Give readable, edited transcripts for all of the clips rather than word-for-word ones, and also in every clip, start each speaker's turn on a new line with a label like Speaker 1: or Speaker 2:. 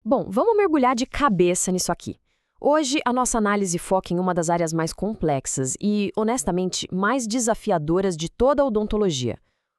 Speaker 1: Bom, vamos mergulhar de cabeça nisso aqui. Hoje, a nossa análise foca em uma das áreas mais complexas e, honestamente, mais desafiadoras de toda a odontologia: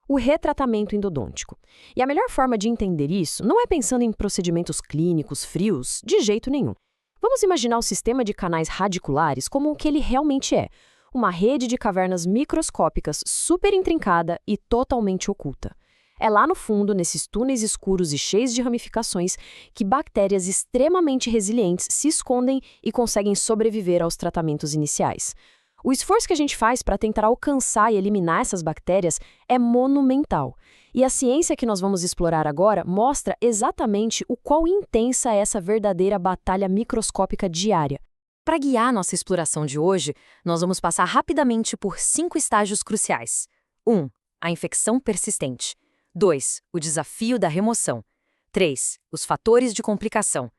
Speaker 1: o retratamento endodôntico. E a melhor forma de entender isso não é pensando em procedimentos clínicos frios, de jeito nenhum. Vamos imaginar o sistema de canais radiculares como o que ele realmente é: uma rede de cavernas microscópicas super intrincada e totalmente oculta. É lá no fundo, nesses túneis escuros e cheios de ramificações, que bactérias extremamente resilientes se escondem e conseguem sobreviver aos tratamentos iniciais. O esforço que a gente faz para tentar alcançar e eliminar essas bactérias é monumental. E a ciência que nós vamos explorar agora mostra exatamente o quão intensa é essa verdadeira batalha microscópica diária. Para guiar nossa exploração de hoje, nós vamos passar rapidamente por 5 estágios cruciais. 1. A infecção persistente. 2. O desafio da remoção. 3. Os fatores de complicação.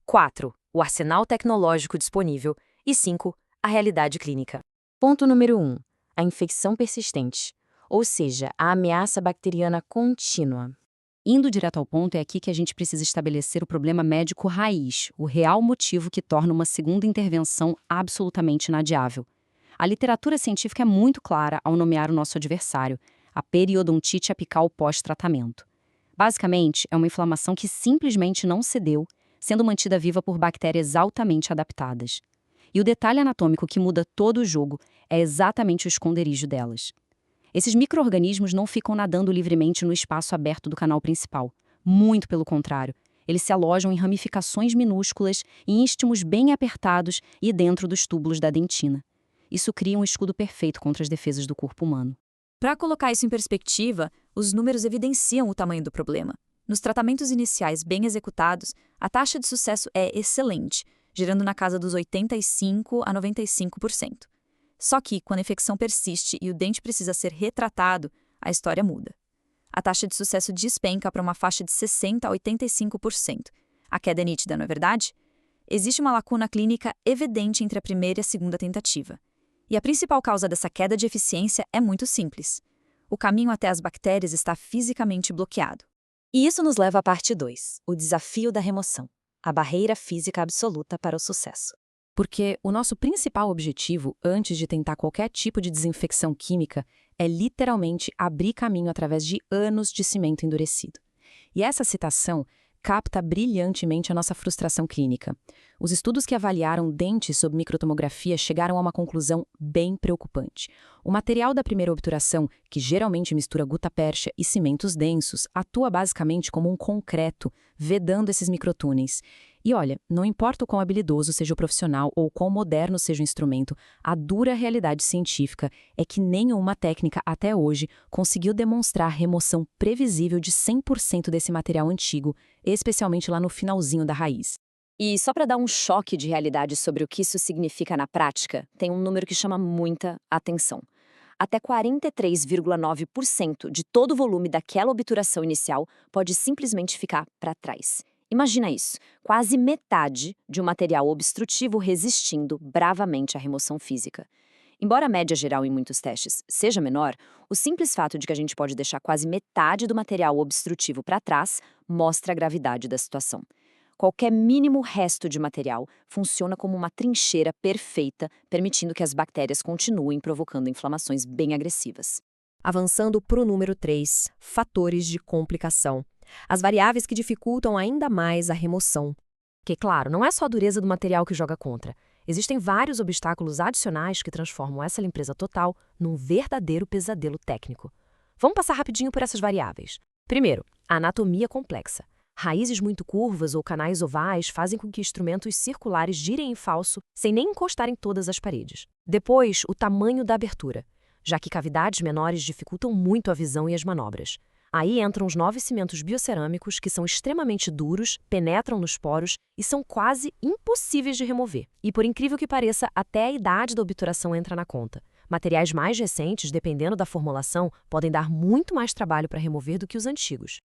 Speaker 1: 4. O arsenal tecnológico disponível. E 5. A realidade clínica. Ponto número 1. A infecção persistente, ou seja, a ameaça bacteriana contínua.
Speaker 2: Indo direto ao ponto, é aqui que a gente precisa estabelecer o problema médico raiz, o real motivo que torna uma segunda intervenção absolutamente inadiável. A literatura científica é muito clara ao nomear o nosso adversário: a periodontite apical pós-tratamento. Basicamente, é uma inflamação que simplesmente não cedeu, sendo mantida viva por bactérias altamente adaptadas. E o detalhe anatômico que muda todo o jogo é exatamente o esconderijo delas. Esses micro-organismos não ficam nadando livremente no espaço aberto do canal principal. Muito pelo contrário, eles se alojam em ramificações minúsculas, em istmos bem apertados e dentro dos túbulos da dentina. Isso cria um escudo perfeito contra as defesas do corpo humano.
Speaker 3: Para colocar isso em perspectiva, os números evidenciam o tamanho do problema. Nos tratamentos iniciais bem executados, a taxa de sucesso é excelente, girando na casa dos 85% a 95%. Só que, quando a infecção persiste e o dente precisa ser retratado, a história muda. A taxa de sucesso despenca para uma faixa de 60% a 85%. A queda é nítida, não é verdade? Existe uma lacuna clínica evidente entre a primeira e a segunda tentativa. E a principal causa dessa queda de eficiência é muito simples: o caminho até as bactérias está fisicamente bloqueado.
Speaker 1: E isso nos leva à parte 2, o desafio da remoção, a barreira física absoluta para o sucesso. Porque o nosso principal objetivo, antes de tentar qualquer tipo de desinfecção química, é literalmente abrir caminho através de anos de cimento endurecido. E essa citação capta brilhantemente a nossa frustração clínica. Os estudos que avaliaram dentes sob microtomografia chegaram a uma conclusão bem preocupante. O material da primeira obturação, que geralmente mistura gutta-percha e cimentos densos, atua basicamente como um concreto, vedando esses microtúneis. E olha, não importa o quão habilidoso seja o profissional ou quão moderno seja o instrumento, a dura realidade científica é que nenhuma técnica até hoje conseguiu demonstrar remoção previsível de 100% desse material antigo, especialmente lá no finalzinho da raiz. E só para dar um choque de realidade sobre o que isso significa na prática, tem um número que chama muita atenção. Até 43,9% de todo o volume daquela obturação inicial pode simplesmente ficar para trás. Imagina isso, quase metade de um material obstrutivo resistindo bravamente à remoção física. Embora a média geral em muitos testes seja menor, o simples fato de que a gente pode deixar quase metade do material obstrutivo para trás mostra a gravidade da situação. Qualquer mínimo resto de material funciona como uma trincheira perfeita, permitindo que as bactérias continuem provocando inflamações bem agressivas. Avançando para o número 3, fatores de complicação. As variáveis que dificultam ainda mais a remoção. Que, claro, não é só a dureza do material que joga contra. Existem vários obstáculos adicionais que transformam essa limpeza total num verdadeiro pesadelo técnico. Vamos passar rapidinho por essas variáveis. Primeiro, a anatomia complexa. Raízes muito curvas ou canais ovais fazem com que instrumentos circulares girem em falso sem nem encostar em todas as paredes. Depois, o tamanho da abertura, já que cavidades menores dificultam muito a visão e as manobras. Aí entram os 9 cimentos biocerâmicos, que são extremamente duros, penetram nos poros e são quase impossíveis de remover. E por incrível que pareça, até a idade da obturação entra na conta. Materiais mais recentes, dependendo da formulação, podem dar muito mais trabalho para remover do que os antigos.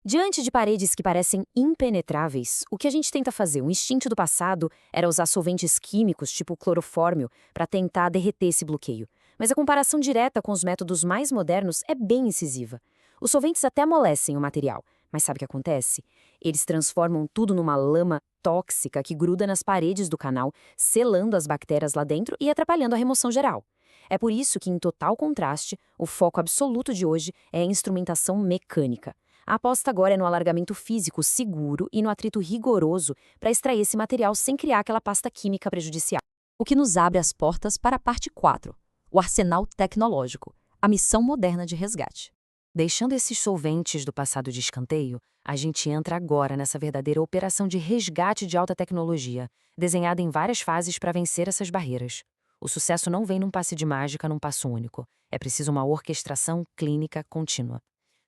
Speaker 1: Diante de paredes que parecem impenetráveis, o que a gente tenta fazer, um instinto do passado, era usar solventes químicos, tipo clorofórmio, para tentar derreter esse bloqueio. Mas a comparação direta com os métodos mais modernos é bem incisiva. Os solventes até amolecem o material, Mas sabe o que acontece? Eles transformam tudo numa lama tóxica que gruda nas paredes do canal, selando as bactérias lá dentro e atrapalhando a remoção geral. É por isso que, em total contraste, o foco absoluto de hoje é a instrumentação mecânica. A aposta agora é no alargamento físico seguro e no atrito rigoroso para extrair esse material sem criar aquela pasta química prejudicial.
Speaker 3: O que nos abre as portas para a parte 4, o arsenal tecnológico, a missão moderna de resgate.
Speaker 2: Deixando esses solventes do passado de escanteio, a gente entra agora nessa verdadeira operação de resgate de alta tecnologia, desenhada em várias fases para vencer essas barreiras. O sucesso não vem num passe de mágica, num passo único. É preciso uma orquestração clínica contínua.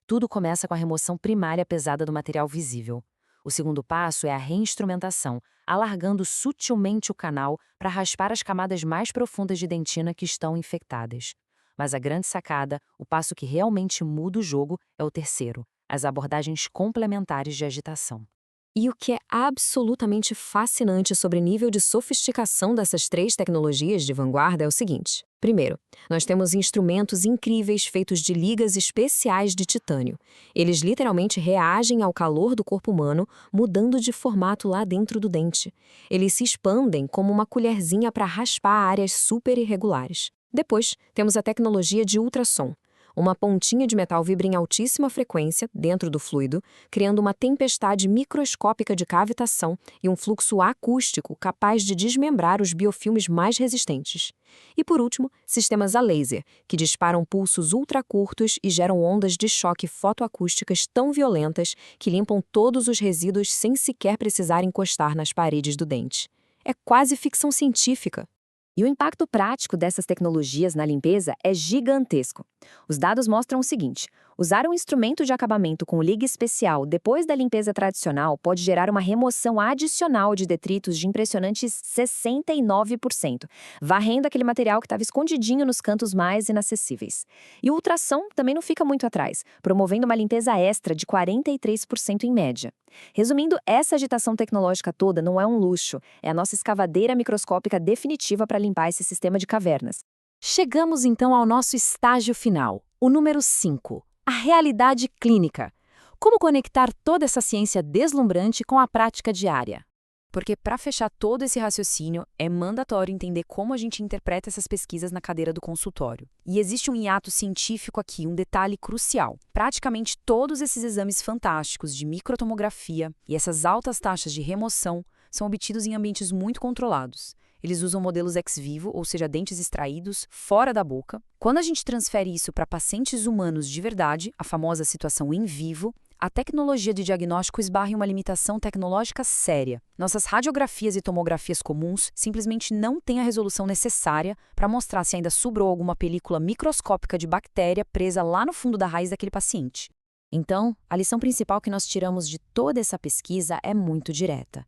Speaker 2: Tudo começa com a remoção primária pesada do material visível. O segundo passo é a reinstrumentação, alargando sutilmente o canal para raspar as camadas mais profundas de dentina que estão infectadas. Mas a grande sacada, o passo que realmente muda o jogo, é o terceiro, as abordagens complementares de agitação.
Speaker 1: E o que é absolutamente fascinante sobre o nível de sofisticação dessas três tecnologias de vanguarda é o seguinte. Primeiro, nós temos instrumentos incríveis feitos de ligas especiais de titânio. Eles literalmente reagem ao calor do corpo humano, mudando de formato lá dentro do dente. Eles se expandem como uma colherzinha para raspar áreas super irregulares. Depois, temos a tecnologia de ultrassom. Uma pontinha de metal vibra em altíssima frequência dentro do fluido, criando uma tempestade microscópica de cavitação e um fluxo acústico capaz de desmembrar os biofilmes mais resistentes. E por último, sistemas a laser, que disparam pulsos ultracurtos e geram ondas de choque fotoacústicas tão violentas que limpam todos os resíduos sem sequer precisar encostar nas paredes do dente. É quase ficção científica. E o impacto prático dessas tecnologias na limpeza é gigantesco. Os dados mostram o seguinte: usar um instrumento de acabamento com liga especial depois da limpeza tradicional pode gerar uma remoção adicional de detritos de impressionantes 69%, varrendo aquele material que estava escondidinho nos cantos mais inacessíveis. E o ultrassom também não fica muito atrás, promovendo uma limpeza extra de 43% em média. Resumindo, essa agitação tecnológica toda não é um luxo, é a nossa escavadeira microscópica definitiva para limpar esse sistema de cavernas.
Speaker 2: Chegamos então ao nosso estágio final, o número 5, a realidade clínica. Como conectar toda essa ciência deslumbrante com a prática diária? Porque para fechar todo esse raciocínio, é mandatório entender como a gente interpreta essas pesquisas na cadeira do consultório. E existe um hiato científico aqui, um detalhe crucial. Praticamente todos esses exames fantásticos de microtomografia e essas altas taxas de remoção são obtidos em ambientes muito controlados. Eles usam modelos ex vivo, ou seja, dentes extraídos fora da boca. Quando a gente transfere isso para pacientes humanos de verdade, a famosa situação in vivo, a tecnologia de diagnóstico esbarra em uma limitação tecnológica séria. Nossas radiografias e tomografias comuns simplesmente não têm a resolução necessária para mostrar se ainda sobrou alguma película microscópica de bactéria presa lá no fundo da raiz daquele paciente. Então, a lição principal que nós tiramos de toda essa pesquisa é muito direta.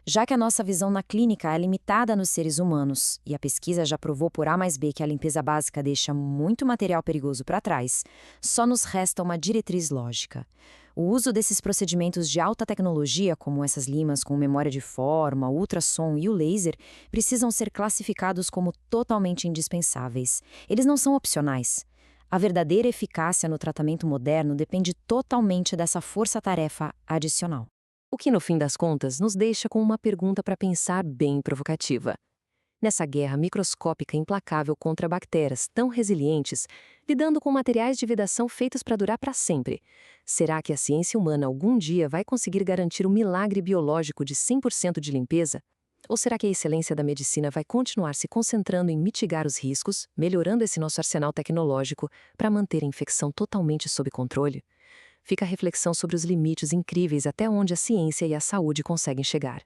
Speaker 2: Já que a nossa visão na clínica é limitada nos seres humanos, e a pesquisa já provou por A mais B que a limpeza básica deixa muito material perigoso para trás, só nos resta uma diretriz lógica. O uso desses procedimentos de alta tecnologia, como essas limas com memória de forma, ultrassom e o laser, precisam ser classificados como totalmente indispensáveis. Eles não são opcionais. A verdadeira eficácia no tratamento moderno depende totalmente dessa força-tarefa adicional.
Speaker 1: O que, no fim das contas, nos deixa com uma pergunta para pensar bem provocativa. Nessa guerra microscópica implacável contra bactérias tão resilientes, lidando com materiais de vedação feitos para durar para sempre, será que a ciência humana algum dia vai conseguir garantir um milagre biológico de 100% de limpeza? Ou será que a excelência da medicina vai continuar se concentrando em mitigar os riscos, melhorando esse nosso arsenal tecnológico para manter a infecção totalmente sob controle? Fica a reflexão sobre os limites incríveis até onde a ciência e a saúde conseguem chegar.